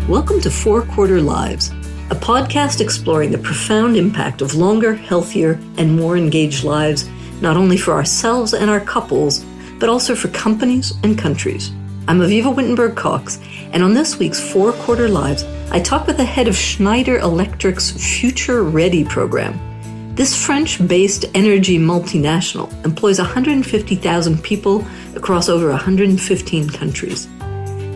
Welcome to 4 Quarter Lives, a podcast exploring the profound impact of longer, healthier, and more engaged lives, not only for ourselves and our couples, but also for companies and countries. I'm Avivah Wittenberg-Cox, and on this week's 4 Quarter Lives, I talk with the head of Schneider Electric's Future Ready program. This French-based energy multinational employs 150,000 people across over 115 countries.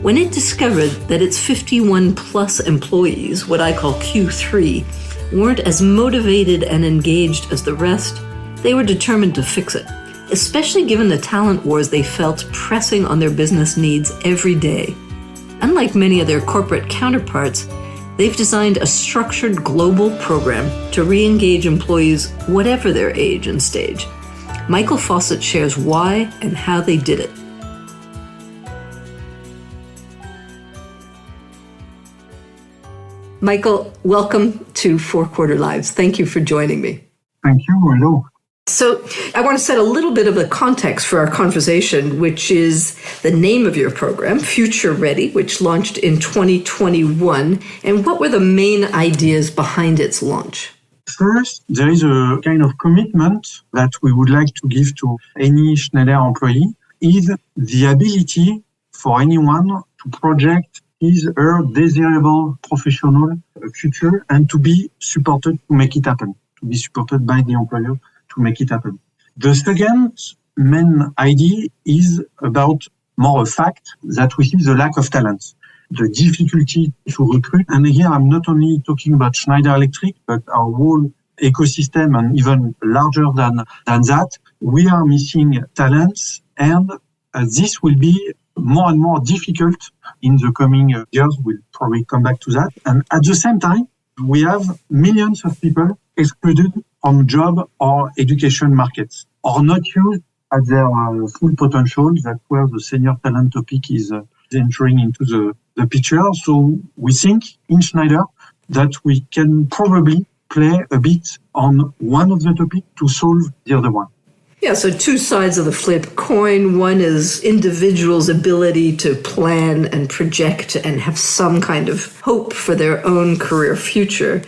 When it discovered that its 51-plus employees, what I call Q3, weren't as motivated and engaged as the rest, they were determined to fix it, especially given the talent wars they felt pressing on their business needs every day. Unlike many of their corporate counterparts, they've designed a structured global program to re-engage employees whatever their age and stage. Michael Fossat shares why and how they did it. Michael, welcome to 4 Quarter Lives. Thank you for joining me. Thank you. Hello. So I want to set a little bit of a context for our conversation, which is the name of your program, Future Ready, which launched in 2021. And what were the main ideas behind its launch? First, there is a kind of commitment that we would like to give to any Schneider employee, is the ability for anyone to project his or her desirable professional future and to be supported to make it happen, to be supported by the employer to make it happen. The second main idea is about more a fact that we see the lack of talent, the difficulty to recruit. And here I'm not only talking about Schneider Electric, but our whole ecosystem and even larger than that. We are missing talents, and this will be more and more difficult in the coming years. We'll probably come back to that. And at the same time, we have millions of people excluded from job or education markets, or not used at their full potential. That's where the senior talent topic is entering into the picture. So we think in Schneider that we can probably play a bit on one of the topics to solve the other one. Yeah, so two sides of the flip coin. One is individuals' ability to plan and project and have some kind of hope for their own career future.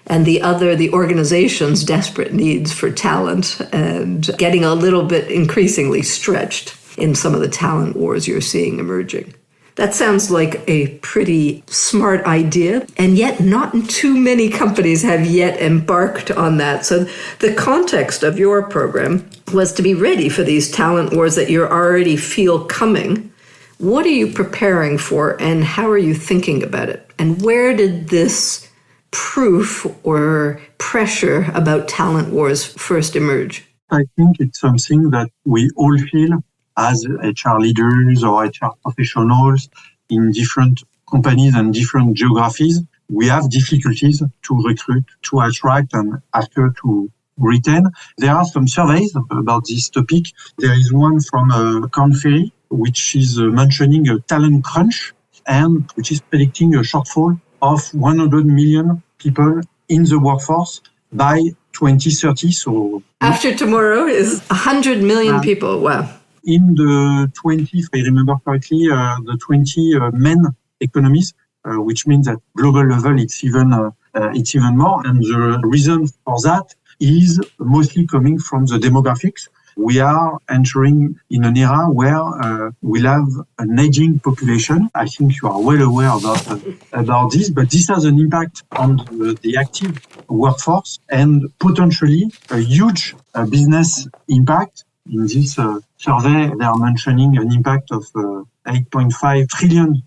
And the other, the organization's desperate needs for talent and getting a little bit increasingly stretched in some of the talent wars you're seeing emerging. That sounds like a pretty smart idea, and yet not too many companies have yet embarked on that. So the context of your program was to be ready for these talent wars that you already feel coming. What are you preparing for, and how are you thinking about it? And where did this proof or pressure about talent wars first emerge? I think it's something that we all feel as HR leaders or HR professionals in different companies and different geographies. We have difficulties to recruit, to attract, and after to retain. There are some surveys about this topic. There is one from Korn Ferry, which is mentioning a talent crunch and which is predicting a shortfall of 100 million people in the workforce by 2030. So after tomorrow is 100 million people. Wow. In the 20, if I remember correctly, the 20 main economies, which means at global level it's even more. And the reason for that is mostly coming from the demographics. We are entering in an era where we'll have an aging population. I think you are well aware about this, but this has an impact on the active workforce and potentially a huge business impact. In this survey, they are mentioning an impact of $8.5 trillion,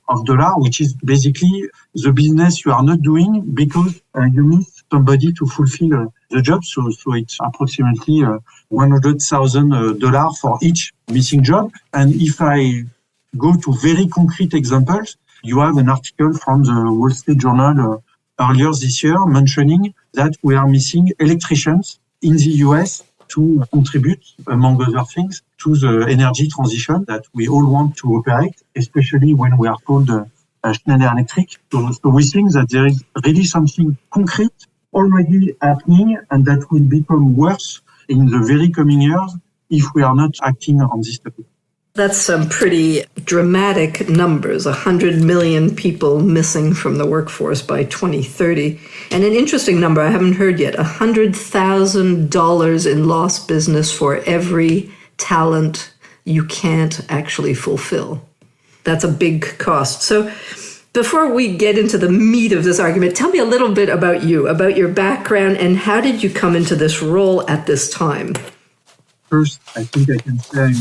which is basically the business you are not doing because you miss somebody to fulfill the job. So it's approximately $100,000 for each missing job. And if I go to very concrete examples, you have an article from the Wall Street Journal earlier this year mentioning that we are missing electricians in the US to contribute, among other things, to the energy transition that we all want to operate, especially when we are called Schneider Electric. So we think that there is really something concrete already happening and that will become worse in the very coming years if we are not acting on this topic. That's some pretty dramatic numbers, 100 million people missing from the workforce by 2030. And an interesting number I haven't heard yet, $100,000 in lost business for every talent you can't actually fulfill. That's a big cost. So before we get into the meat of this argument, tell me a little bit about you, about your background, and how did you come into this role at this time? First, I think I can say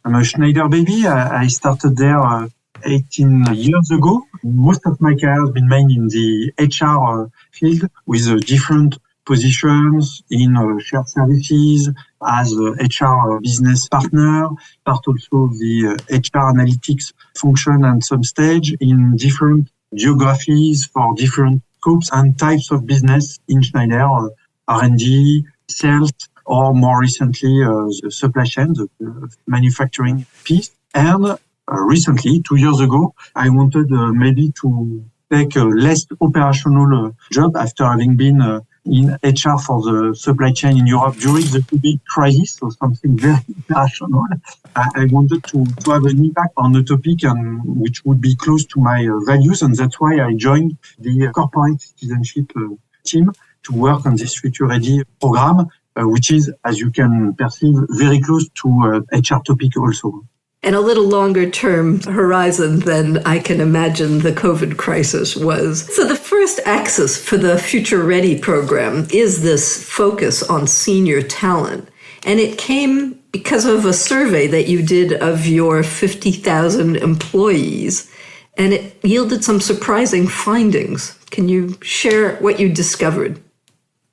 I'm a Schneider baby. I started there 18 years ago. Most of my career has been made in the HR field with different positions in shared services as a HR business partner, part also the HR analytics function at some stage in different geographies for different scopes and types of business in Schneider, R&D, sales, or more recently, the supply chain, the manufacturing piece. And recently, 2 years ago, I wanted maybe to take a less operational job after having been in HR for the supply chain in Europe during the COVID crisis, so something very operational. I wanted to have an impact on the topic and which would be close to my values, and that's why I joined the corporate citizenship team to work on this Future Ready program, which is, as you can perceive, very close to HR topic also. And a little longer term horizon than I can imagine the COVID crisis was. So the first axis for the Future Ready program is this focus on senior talent. And it came because of a survey that you did of your 50,000 employees, and it yielded some surprising findings. Can you share what you discovered?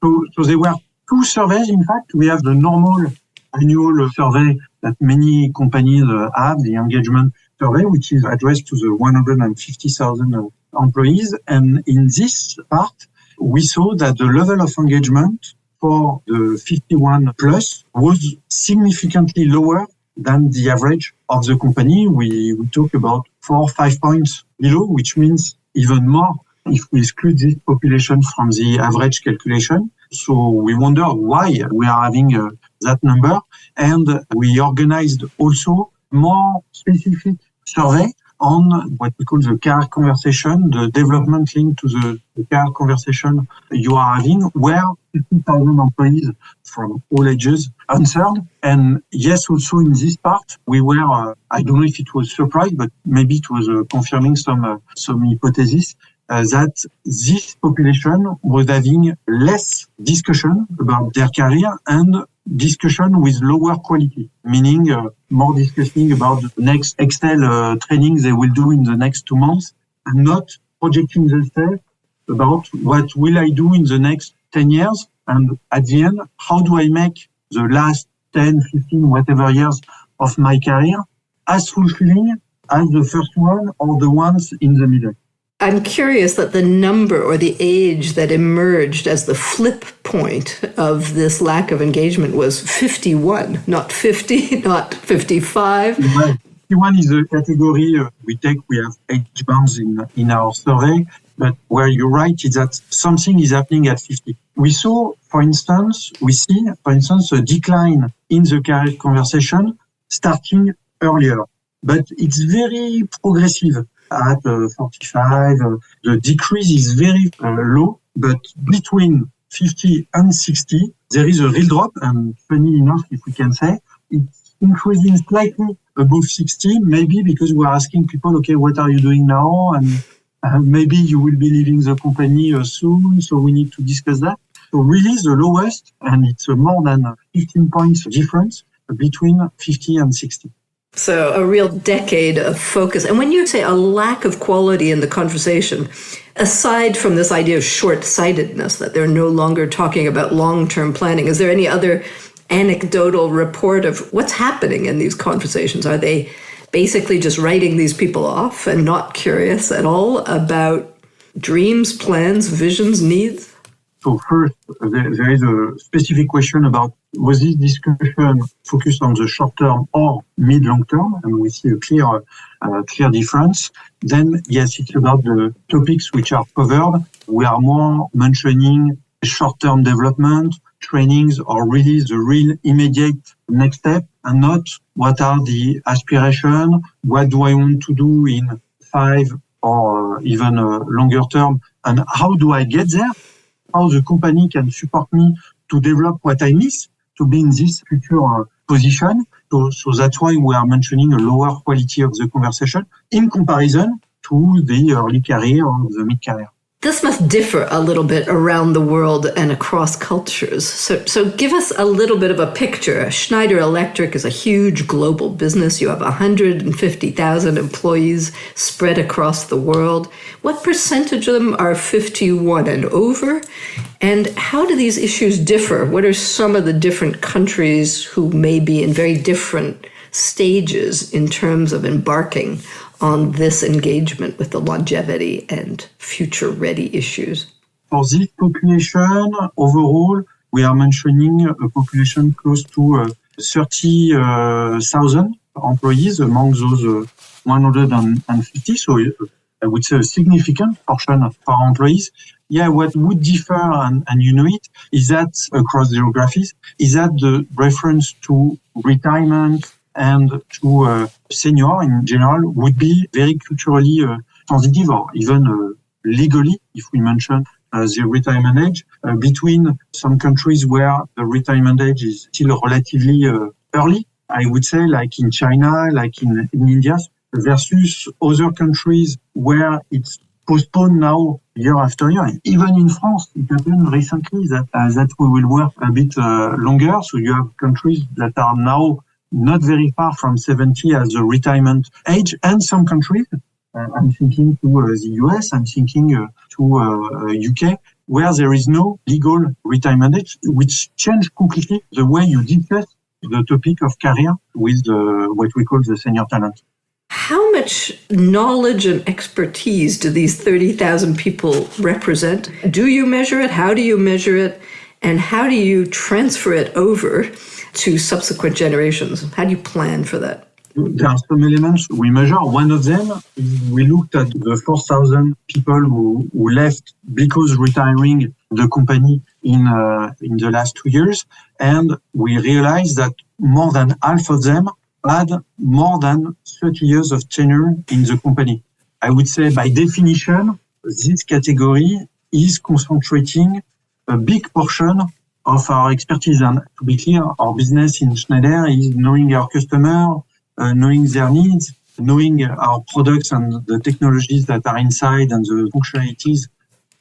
So there were two surveys, in fact. We have the normal annual survey that many companies have, the engagement survey, which is addressed to the 150,000 employees. And in this part, we saw that the level of engagement for the 51 plus was significantly lower than the average of the company. We talk about 4 or 5 points below, which means even more if we exclude this population from the average calculation. So we wonder why we are having that number. And we organized also more specific survey on what we call the career conversation, the development link to the career conversation you are having, where 50,000 employees from all ages answered. And yes, also in this part, we were, I don't know if it was surprised, but maybe it was confirming some hypothesis, that this population was having less discussion about their career and discussion with lower quality, meaning more discussing about the next Excel training they will do in the next 2 months, and not projecting themselves about what will I do in the next 10 years, and at the end, how do I make the last 10, 15, whatever years of my career as fulfilling as the first one or the ones in the middle. I'm curious that the number or the age that emerged as the flip point of this lack of engagement was 51, not 50, not 55. 51 is a category we take. We have age bands in our survey, but where you're right is that something is happening at 50. We see, for instance, a decline in the career conversation starting earlier, but it's very progressive. At 45, the decrease is very low, but between 50 and 60, there is a real drop, and funny enough, if we can say, it's increasing slightly above 60, maybe because we are asking people, okay, what are you doing now? And maybe you will be leaving the company soon, so we need to discuss that. So really the lowest, and it's more than 15 points difference between 50 and 60. So a real decade of focus. And when you say a lack of quality in the conversation, aside from this idea of short-sightedness, that they're no longer talking about long-term planning, is there any other anecdotal report of what's happening in these conversations? Are they basically just writing these people off and not curious at all about dreams, plans, visions, needs? So first, there is a specific question about was this discussion focused on the short term or mid-long term? And we see a clear difference. Then, yes, it's about the topics which are covered. We are more mentioning short-term development, trainings are really the real immediate next step and not what are the aspirations, what do I want to do in 5 or even longer term, and how do I get there? How the company can support me to develop what I miss to be in this future position. So that's why we are mentioning a lower quality of the conversation in comparison to the early career or the mid-career. This must differ a little bit around the world and across cultures. So give us a little bit of a picture. Schneider Electric is a huge global business. You have 150,000 employees spread across the world. What percentage of them are 51 and over? And how do these issues differ? What are some of the different countries who may be in very different stages in terms of embarking on this engagement with the longevity and future-ready issues? For this population, overall, we are mentioning a population close to 30,000 employees among those 150. So I would say a significant portion of our employees. Yeah, what would differ, and you know it, is that across geographies, is that the reference to retirement and to senior in general would be very culturally sensitive or even legally, if we mention the retirement age, between some countries where the retirement age is still relatively early, I would say, like in China, like in India, versus other countries where it's postponed now year after year. Even in France, it happened recently that we will work a bit longer. So you have countries that are now not very far from 70 as a retirement age, and some countries, I'm thinking to the US, I'm thinking to UK, where there is no legal retirement age, which changed completely the way you discuss the topic of career with what we call the senior talent. How much knowledge and expertise do these 30,000 people represent? Do you measure it? How do you measure it? And how do you transfer it over to subsequent generations? How do you plan for that? There are some elements we measure. One of them is we looked at the 4,000 people who left because retiring the company in the last 2 years. And we realized that more than half of them had more than 30 years of tenure in the company. I would say by definition, this category is concentrating a big portion of our expertise. And to be clear, our business in Schneider is knowing our customer, knowing their needs, knowing our products and the technologies that are inside and the functionalities,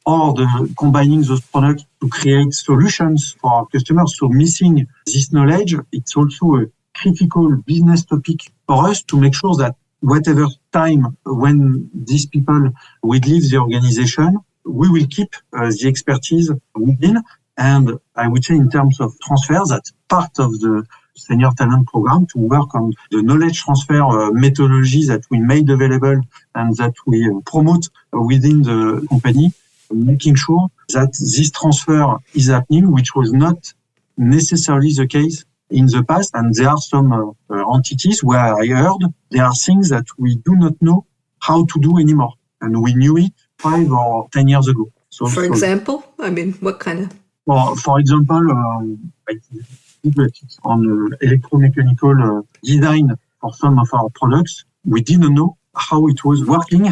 or combining those products to create solutions for our customers. So missing this knowledge, it's also a critical business topic for us to make sure that whatever time when these people will leave the organization, we will keep the expertise within. And I would say in terms of transfer, that's part of the senior talent program to work on the knowledge transfer methodologies that we made available and that we promote within the company, making sure that this transfer is happening, which was not necessarily the case in the past. And there are some entities where I heard there are things that we do not know how to do anymore. And we knew it 5 or 10 years ago. So, for example, I mean, what kind of? Well, for example, on electromechanical design for some of our products, we didn't know how it was working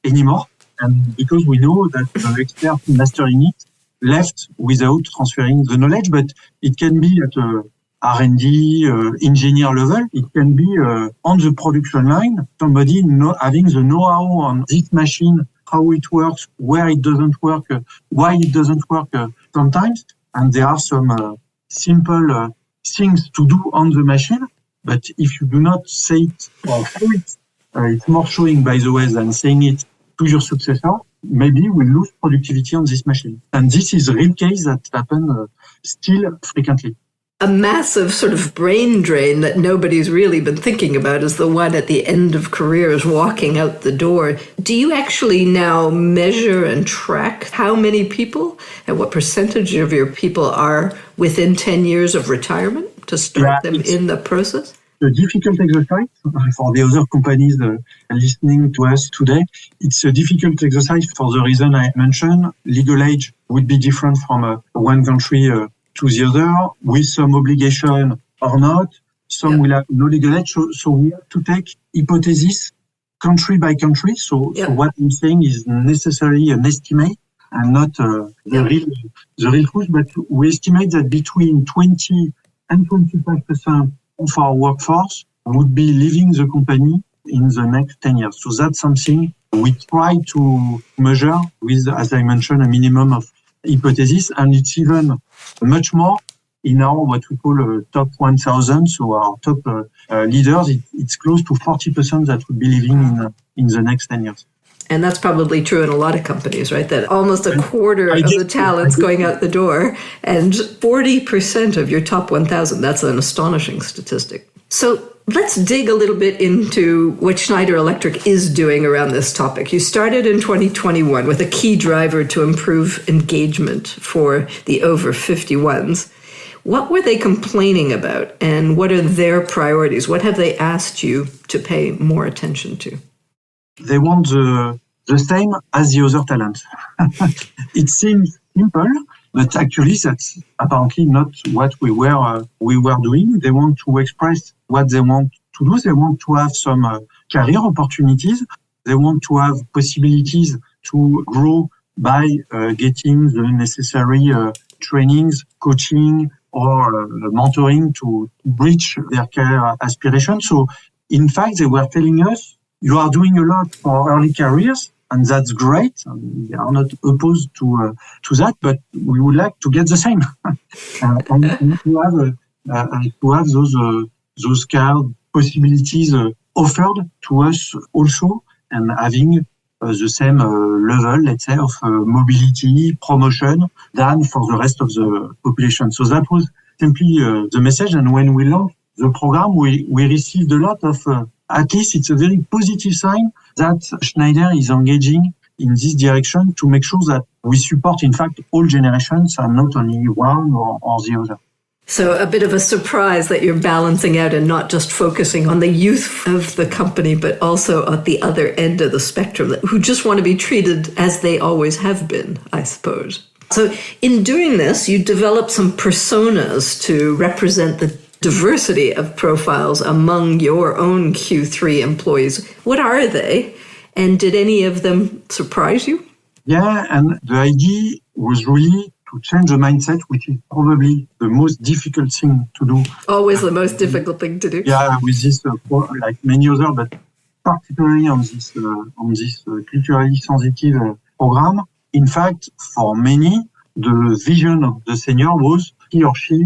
anymore. And because we know that the expert mastering it left without transferring the knowledge, but it can be at a R&D, engineer level. It can be on the production line, somebody having the know-how on this machine, how it works, where it doesn't work, why it doesn't work sometimes. And there are some simple things to do on the machine. But if you do not say it or show it, it's more showing, by the way, than saying it to your successor, maybe we lose productivity on this machine. And this is a real case that happens still frequently. A massive sort of brain drain that nobody's really been thinking about is the one at the end of careers, walking out the door. Do you actually now measure and track how many people and what percentage of your people are within 10 years of retirement to start them in the process? A difficult exercise for the other companies listening to us today. It's a difficult exercise for the reason I mentioned. Legal age would be different from one country to the other with some obligation or not. Some will have no legal edge. So we have to take hypothesis country by country. So what I'm saying is necessarily an estimate and not the real truth. But we estimate that between 20 and 25% of our workforce would be leaving the company in the next 10 years. So that's something we try to measure with, as I mentioned, a minimum of hypothesis, and it's even much more in our what we call top 1,000. So our top leaders, it's close to 40% that would be leaving in the next 10 years. And that's probably true in a lot of companies, right? That almost a quarter of the talent's going out the door, and 40% of your top 1,000. That's an astonishing statistic. So let's dig a little bit into what Schneider Electric is doing around this topic. You started in 2021 with a key driver to improve engagement for the over 51s. What were they complaining about, and what are their priorities? What have they asked you to pay more attention to? They want the same as the other talent. It seems simple, but actually that's apparently not what we were doing. They want to express what they want to do. They want to have some career opportunities. They want to have possibilities to grow by getting the necessary trainings, coaching, or mentoring to reach their career aspirations. So, in fact, they were telling us, you are doing a lot for early careers, and that's great. And they are not opposed to that, but we would like to get the same and to have those career possibilities offered to us also, and having the same level, let's say, of mobility, promotion than for the rest of the population. So that was simply the message. And when we launched the program, we received a lot of, at least it's a very positive sign that Schneider is engaging in this direction to make sure that we support, in fact, all generations and not only one or the other. So a bit of a surprise that you're balancing out and not just focusing on the youth of the company, but also at the other end of the spectrum, who just want to be treated as they always have been, I suppose. So in doing this, you develop some personas to represent the diversity of profiles among your own Q3 employees. What are they? And did any of them surprise you? Yeah, and the idea was really to change the mindset, which is probably the most difficult thing to do. Always the most difficult thing to do. Yeah, with this, like many others, but particularly on this culturally sensitive program. In fact, for many, the vision of the senior was he or she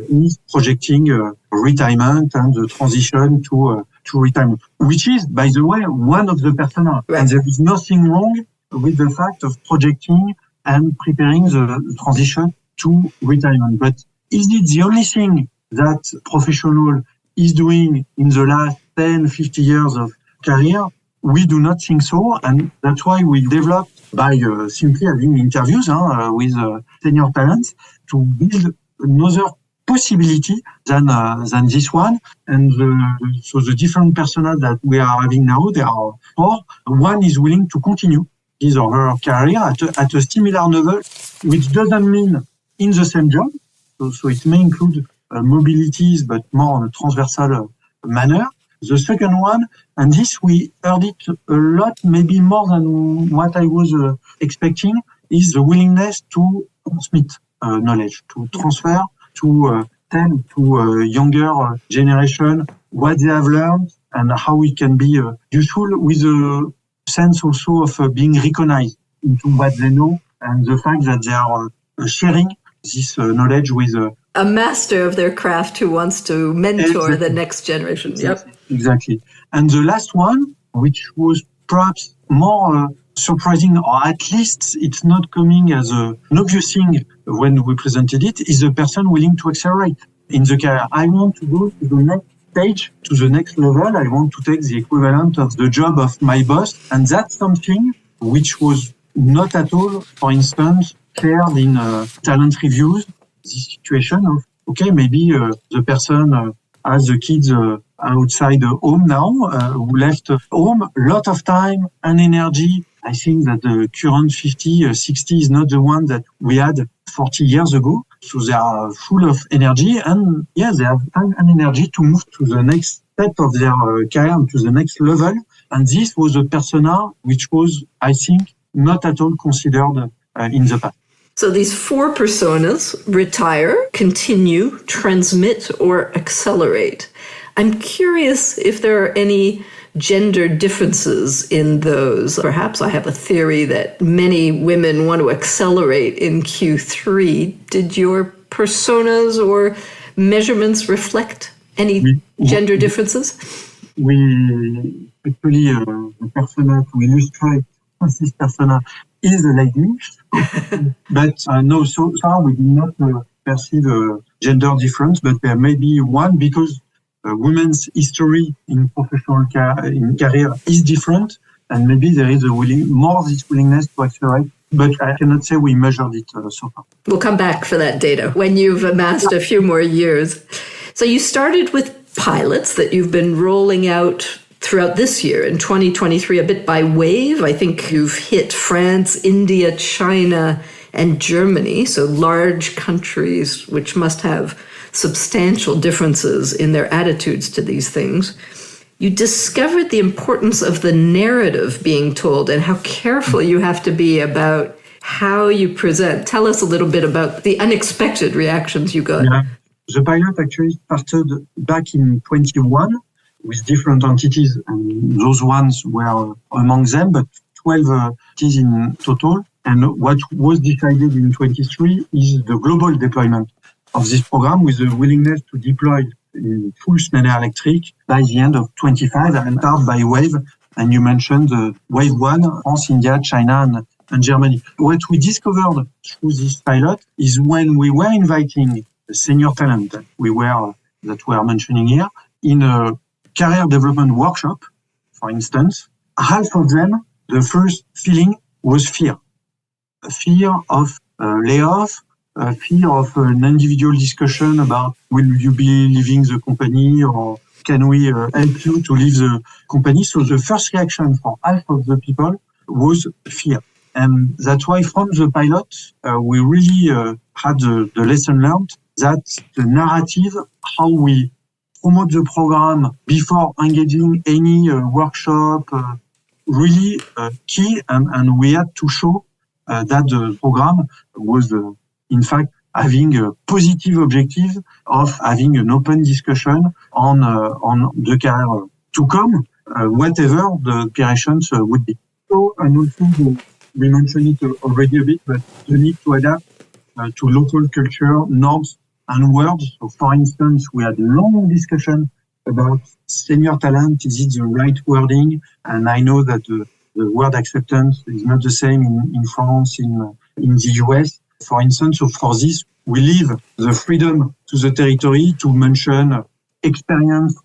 is projecting retirement and the transition to retirement, which is, by the way, one of the personas. Right. And there is nothing wrong with the fact of projecting and preparing the transition to retirement. But is it the only thing that professional is doing in the last 10, 50 years of career? We do not think so. And that's why we developed by simply having interviews with senior talents to build another possibility than this one. And so the different personas that we are having now, there are four. One is willing to continue his or her career at a similar level, which doesn't mean in the same job. So it may include mobilities, but more on a transversal manner. The second one, and this we heard it a lot, maybe more than what I was expecting, is the willingness to transmit knowledge, to transfer, to tell to younger generation what they have learned and how it can be useful, with a sense also of being recognized into what they know and the fact that they are sharing this knowledge with a master of their craft who wants to mentor the next generation. Exactly. And the last one, which was perhaps more surprising, or at least it's not coming as an obvious thing when we presented it, is the person willing to accelerate in the career. I want to go to the next stage, to the next level. I want to take the equivalent of the job of my boss. And that's something which was not at all, for instance, shared in talent reviews. This situation of, okay, maybe the person has the kids outside home now, who left home, a lot of time and energy. I think that the current 50, 60 is not the one that we had 40 years ago. So they are full of energy and they have time and energy to move to the next step of their career and to the next level. And this was a persona which was, I think, not at all considered in the past. So these 4 personas: retire, continue, transmit, or accelerate. I'm curious if there are any gender differences in those. Perhaps I have a theory that many women want to accelerate in Q3. Did your personas or measurements reflect any gender differences? We actually, the persona to illustrate this persona is a lady. But no, so far we do not perceive a gender difference, but there may be one because women's history in professional career is different, and maybe there is more this willingness to accelerate. But I cannot say we measured it so far. We'll come back for that data when you've amassed a few more years. So you started with pilots that you've been rolling out throughout this year in 2023, a bit by wave. I think you've hit France, India, China, and Germany, so large countries which must have substantial differences in their attitudes to these things. You discovered the importance of the narrative being told and how careful you have to be about how you present. Tell us a little bit about the unexpected reactions you got. Yeah. The pilot actually started back in 21 with different entities, and those ones were among them, but 12 entities in total. And what was decided in 23 is the global deployment of this program with the willingness to deploy in full Schneider Electric by the end of 25 and start by wave. And you mentioned the wave 1, France, India, China, and Germany. What we discovered through this pilot is when we were inviting the senior talent that we are mentioning here in a career development workshop, for instance, half of them, the first feeling was fear. A fear of layoff, a fear of an individual discussion about will you be leaving the company or can we help you to leave the company. So the first reaction for half of the people was fear. And that's why from the pilot, we really had the lesson learned that the narrative, how we promote the program before engaging any workshop, really key. And we had to show that the program was, in fact, having a positive objective of having an open discussion on the career to come, whatever the operations would be. So, and also, we mentioned it already a bit, but the need to adapt to local culture, norms, and words. So, for instance, we had a long discussion about senior talent. Is it the right wording? And I know that the word acceptance is not the same in France, in the US, for instance. So for this, we leave the freedom to the territory to mention experienced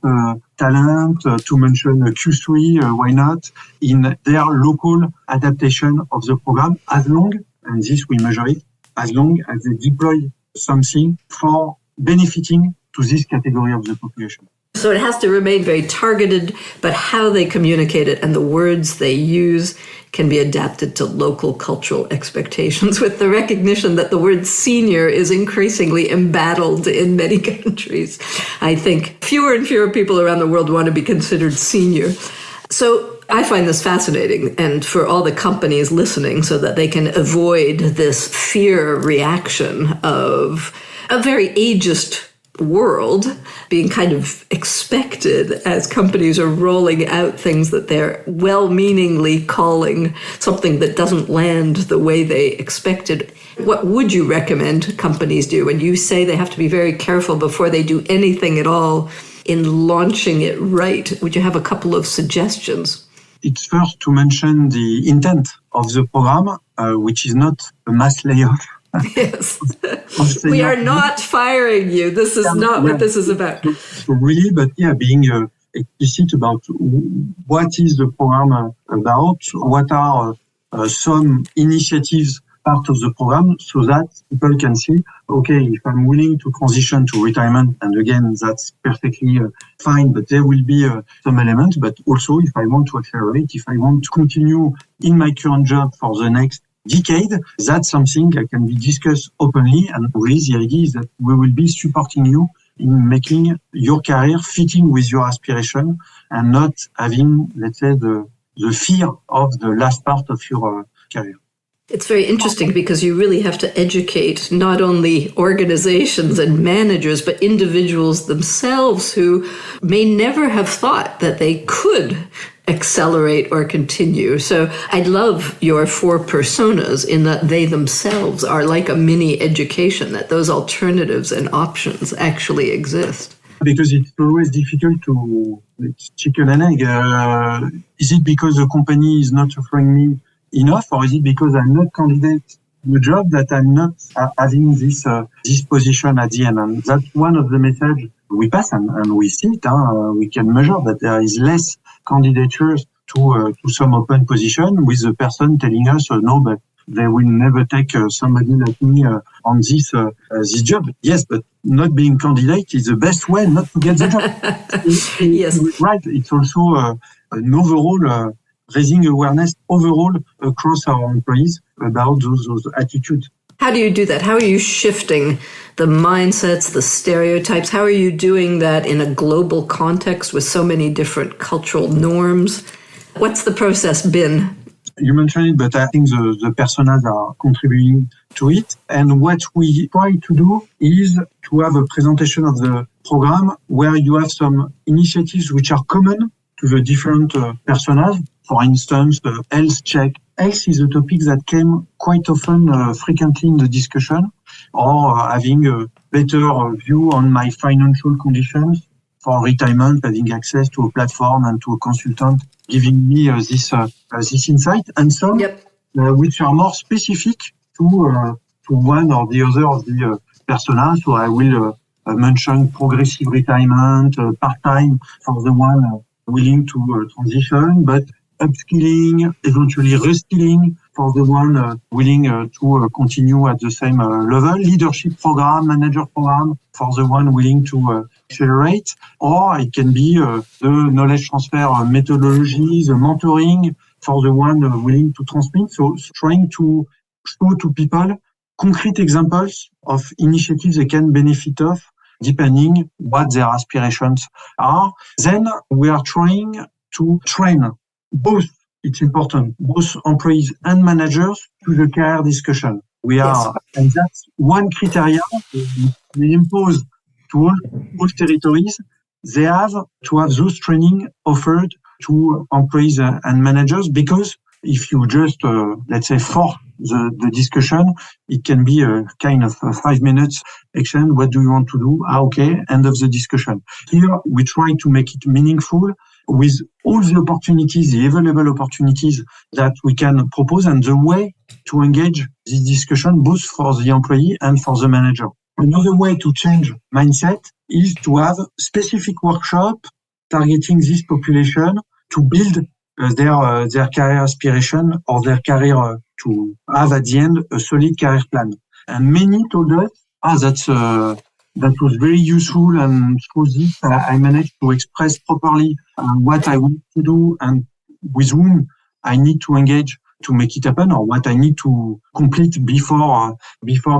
talent, to mention Q3, why not, in their local adaptation of the program, as long, and this we measure it, as long as they deploy something for benefiting to this category of the population. So it has to remain very targeted, but how they communicate it and the words they use can be adapted to local cultural expectations, with the recognition that the word senior is increasingly embattled in many countries. I think fewer and fewer people around the world want to be considered senior. So I find this fascinating, and for all the companies listening, so that they can avoid this fear reaction of a very ageist world being kind of expected as companies are rolling out things that they're well-meaningly calling something that doesn't land the way they expected. What would you recommend companies do? And you say they have to be very careful before they do anything at all in launching it right. Would you have a couple of suggestions? It's first to mention the intent of the program, which is not a mass layoff. Yes. We are not firing you. This is not what this is about. So really, but being explicit about what is the program about, what are some initiatives part of the program, so that people can see, okay, if I'm willing to transition to retirement, and again, that's perfectly fine, but there will be some elements, but also if I want to accelerate, if I want to continue in my current job for the next decade. That's something that can be discussed openly. And really, the idea is that we will be supporting you in making your career fitting with your aspiration and not having, let's say, the fear of the last part of your career. It's very interesting because you really have to educate not only organizations and managers, but individuals themselves who may never have thought that they could accelerate or continue. So I love your 4 personas in that they themselves are like a mini education, that those alternatives and options actually exist. Because it's always difficult it's chicken and egg. Is it because the company is not offering me enough, or is it because I'm not candidate to the job that I'm not having this position at the end? And that's one of the messages we pass, and we see it. We can measure that there is less candidatures to some open position, with the person telling us, no, but they will never take somebody like me on this job. Yes, but not being candidate is the best way not to get the job. Yes. Right. It's also an overall raising awareness overall across our employees about those attitudes. How do you do that? How are you shifting the mindsets, the stereotypes? How are you doing that in a global context with so many different cultural norms? What's the process been? You mentioned it, but I think the personas are contributing to it. And what we try to do is to have a presentation of the program where you have some initiatives which are common to the different personas. For instance, the health check. Health is a topic that came quite often, frequently in the discussion, or having a better view on my financial conditions for retirement, having access to a platform and to a consultant giving me this insight, and some which are more specific to one or the other of the personas. So I will mention progressive retirement, part-time for the one willing to transition, but upskilling, eventually reskilling for the one willing to continue at the same level, leadership program, manager program for the one willing to accelerate, or it can be the knowledge transfer methodology, the mentoring for the one willing to transmit. So trying to show to people concrete examples of initiatives they can benefit of depending what their aspirations are. Then we are trying to train both, it's important, both employees and managers to the career discussion. We are, and that's one criteria we impose to all territories. They have to have those training offered to employees and managers, because if you just, let's say, force the discussion, it can be a kind of 5 minutes exchange. What do you want to do? Okay, end of the discussion. Here, we try to make it meaningful with all the opportunities, the available opportunities that we can propose, and the way to engage this discussion, both for the employee and for the manager. Another way to change mindset is to have specific workshop targeting this population to build their career aspiration, or their career to have at the end a solid career plan. And many told us, that was very useful, and through this I managed to express properly what I want to do and with whom I need to engage to make it happen, or what I need to complete before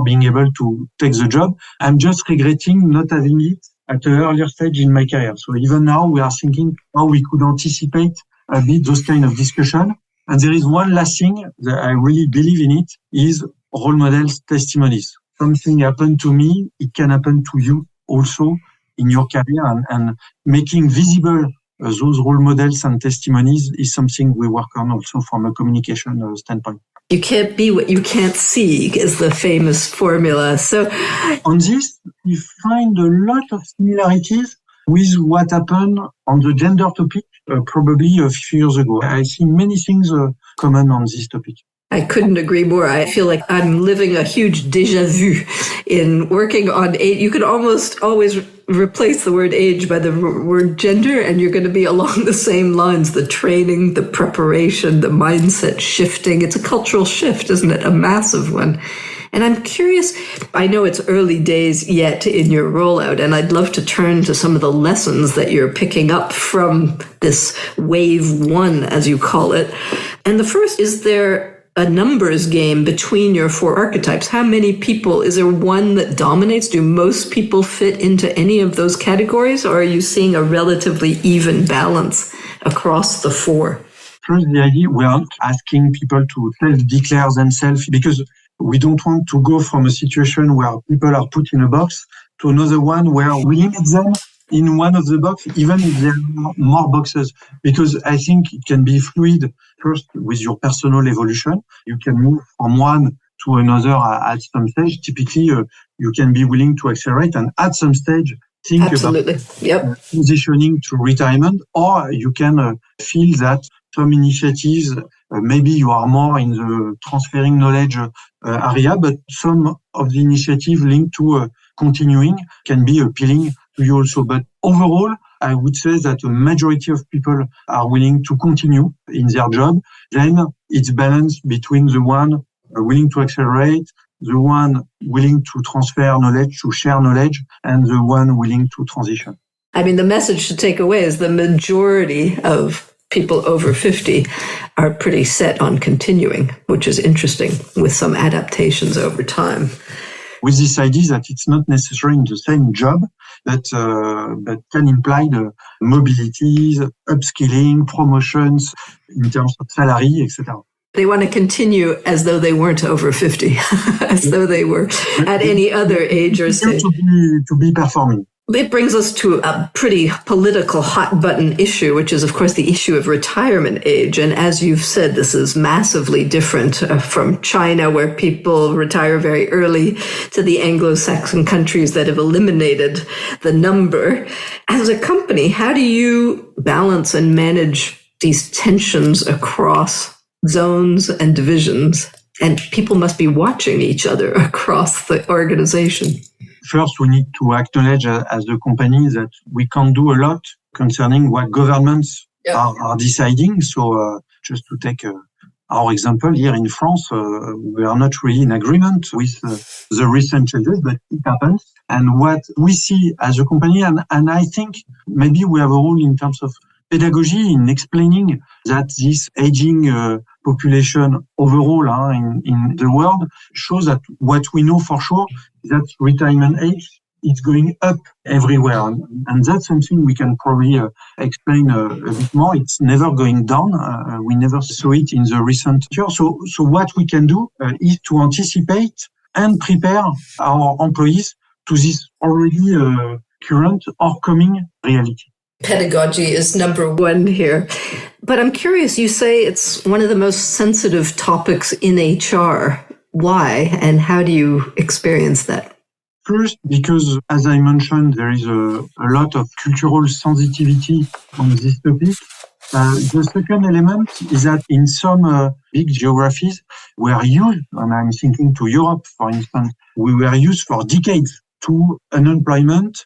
being able to take the job. I'm just regretting not having it at an earlier stage in my career. So even now we are thinking how we could anticipate a bit those kind of discussion. And there is one last thing that I really believe in it, is role models testimonies. Something happened to me, it can happen to you also in your career, and making visible those role models and testimonies is something we work on also from a communication standpoint. You can't be what you can't see is the famous formula. So on this, we find a lot of similarities with what happened on the gender topic probably a few years ago. I see many things common on this topic. I couldn't agree more. I feel like I'm living a huge déjà vu in working on age. You can almost always replace the word age by the word gender, and you're going to be along the same lines. The training, the preparation, the mindset shifting. It's a cultural shift, isn't it? A massive one. And I'm curious, I know it's early days yet in your rollout, and I'd love to turn to some of the lessons that you're picking up from this wave one, as you call it. And the first, is there a numbers game between your four archetypes. How many people, is there one that dominates? Do most people fit into any of those categories, or are you seeing a relatively even balance across the four? First, the idea, we are asking people to self-declare themselves because we don't want to go from a situation where people are put in a box to another one where we limit them in one of the boxes, even if there are more boxes, because I think it can be fluid. First, with your personal evolution, you can move from one to another at some stage. Typically, you can be willing to accelerate and at some stage think Absolutely. about transitioning to retirement, or you can feel that some initiatives, maybe you are more in the transferring knowledge area, but some of the initiatives linked to continuing can be appealing to you also. But overall, I would say that a majority of people are willing to continue in their job. Then it's balanced between the one willing to accelerate, the one willing to transfer knowledge, to share knowledge, and the one willing to transition. I mean, the message to take away is the majority of people over 50 are pretty set on continuing, which is interesting, with some adaptations over time. With this idea that it's not necessarily in the same job, but can imply the mobilities, upskilling, promotions in terms of salary, etc. They want to continue as though they weren't over 50, as though they were at any other age or stage. To be performing. It brings us to a pretty political hot button issue, which is, of course, the issue of retirement age. And as you've said, this is massively different from China, where people retire very early, to the Anglo-Saxon countries that have eliminated the number. As a company, how do you balance and manage these tensions across zones and divisions? And people must be watching each other across the organization. First, we need to acknowledge as a company that we can't do a lot concerning what governments are deciding. So just to take our example here in France, we are not really in agreement with the recent changes, but it happens. And what we see as a company, and I think maybe we have a role in terms of pedagogy in explaining that this aging population overall in the world shows that what we know for sure is that retirement age is going up everywhere. And that's something we can probably explain a bit more. It's never going down. We never saw it in the recent years. So what we can do is to anticipate and prepare our employees to this already current or coming reality. Pedagogy is number one here. But I'm curious, you say it's one of the most sensitive topics in HR. Why, and how do you experience that? First, because, as I mentioned, there is a lot of cultural sensitivity on this topic. The second element is that in some big geographies, we are used, and I'm thinking to Europe, for instance, we were used for decades to unemployment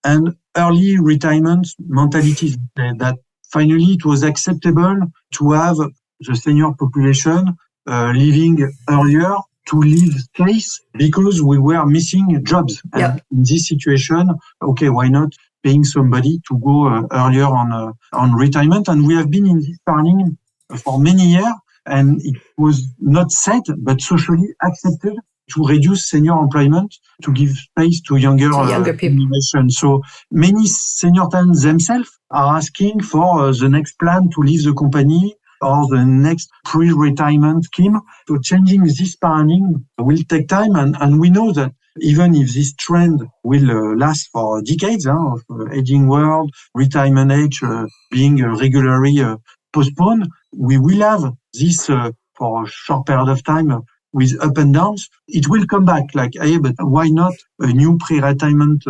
and early retirement mentalities, that finally it was acceptable to have the senior population leaving earlier to leave space because we were missing jobs. And in this situation, okay, why not paying somebody to go earlier on retirement? And we have been in this planning for many years, and it was not said, but socially accepted to reduce senior employment, to give space to younger people. So many senior talents themselves are asking for the next plan to leave the company or the next pre-retirement scheme. So changing this paradigm will take time. And we know that even if this trend will last for decades of aging world, retirement age being regularly postponed, we will have this for a short period of time with up and downs. It will come back but why not a new pre-retirement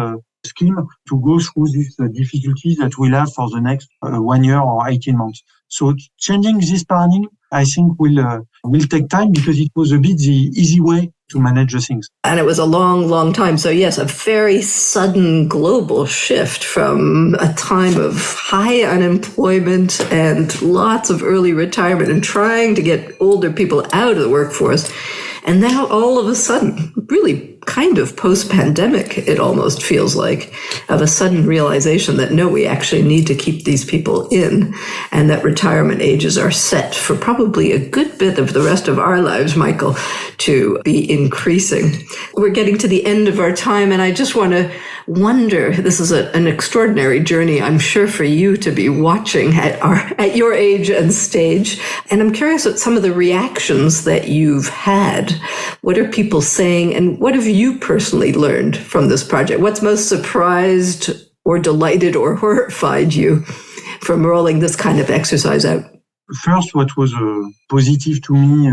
scheme to go through these difficulties that we'll have for the next 1 year or 18 months. So changing this paradigm, I think will take time because it was a bit the easy way to manage the things. And it was a long, long time. So yes, a very sudden global shift from a time of high unemployment and lots of early retirement and trying to get older people out of the workforce. And now all of a sudden, really kind of post-pandemic, it almost feels like, of a sudden realization that no, we actually need to keep these people in, and that retirement ages are set for probably a good bit of the rest of our lives, Michael, to be increasing. We're getting to the end of our time, and I just want to wonder, this is an extraordinary journey, I'm sure, for you to be watching at your age and stage. And I'm curious at some of the reactions that you've had. What are people saying, and what have you personally learned from this project? What's most surprised or delighted or horrified you from rolling this kind of exercise out? First, what was positive to me,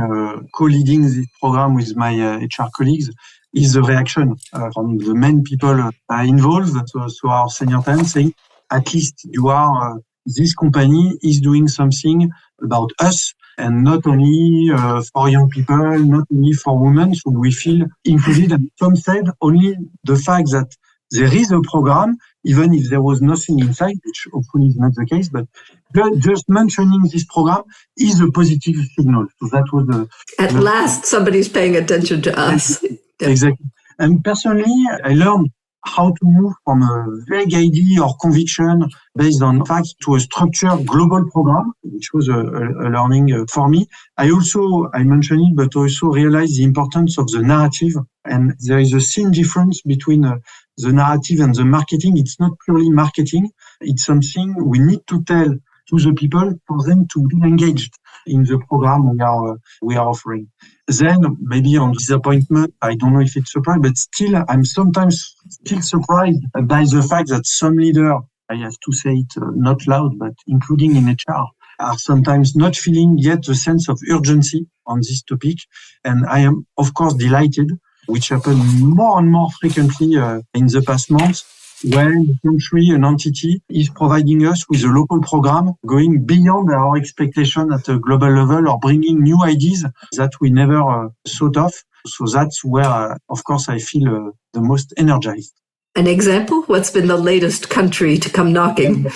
co-leading this program with my HR colleagues, is the reaction from the main people involved, so our senior talent, saying, at least this company is doing something about us, and not only for young people, not only for women, so we feel included. And some said only the fact that there is a program, even if there was nothing inside, which hopefully is not the case, but just mentioning this program is a positive signal. So that was At last, somebody's paying attention to us. Exactly. And personally, I learned how to move from a vague idea or conviction based on facts to a structured global program, which was a learning for me. I mentioned it, but also realized the importance of the narrative. And there is a thin difference between the narrative and the marketing. It's not purely marketing. It's something we need to tell to the people for them to be engaged in the program we are offering. Then maybe on disappointment, I don't know if it's surprised, but still, I'm sometimes still surprised by the fact that some leaders, I have to say it not loud, but including in HR, are sometimes not feeling yet the sense of urgency on this topic. And I am, of course, delighted, which happened more and more frequently in the past months, when the country, an entity, is providing us with a local program going beyond our expectation at a global level or bringing new ideas that we never thought of. So that's where, of course, I feel the most energized. An example? What's been the latest country to come knocking?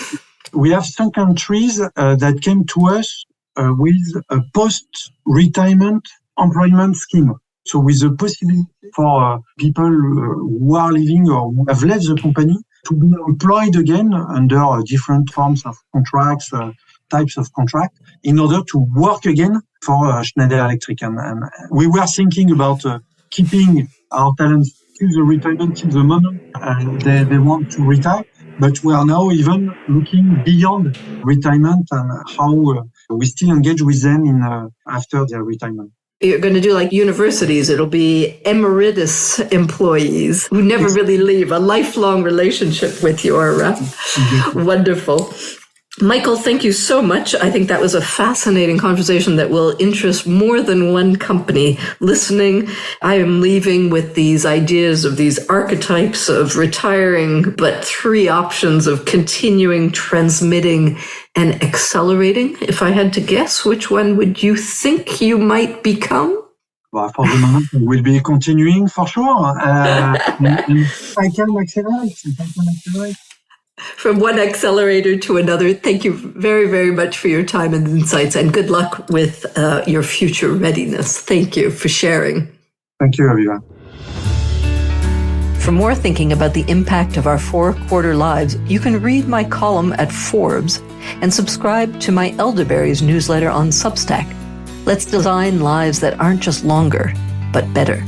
We have some countries that came to us with a post-retirement employment scheme. So with the possibility for people who are leaving or who have left the company to be employed again under different forms of contracts, types of contract, in order to work again for Schneider Electric. And we were thinking about keeping our talents till the retirement, till the moment they want to retire. But we are now even looking beyond retirement and how we still engage with them after their retirement. You're going to do like universities. It'll be emeritus employees who never really leave, a lifelong relationship with your wonderful. Michael, thank you so much. I think that was a fascinating conversation that will interest more than one company listening. I am leaving with these ideas of these archetypes of retiring, but 3 options of continuing, transmitting, and accelerating. If I had to guess, which one would you think you might become? Well, for the moment, we'll be continuing for sure. I can accelerate. From one accelerator to another. Thank you very, very much for your time and insights, and good luck with your future readiness. Thank you for sharing. Thank you, Avivah. For more thinking about the impact of our 4-quarter lives, you can read my column at Forbes and subscribe to my Elderberries newsletter on Substack. Let's design lives that aren't just longer, but better.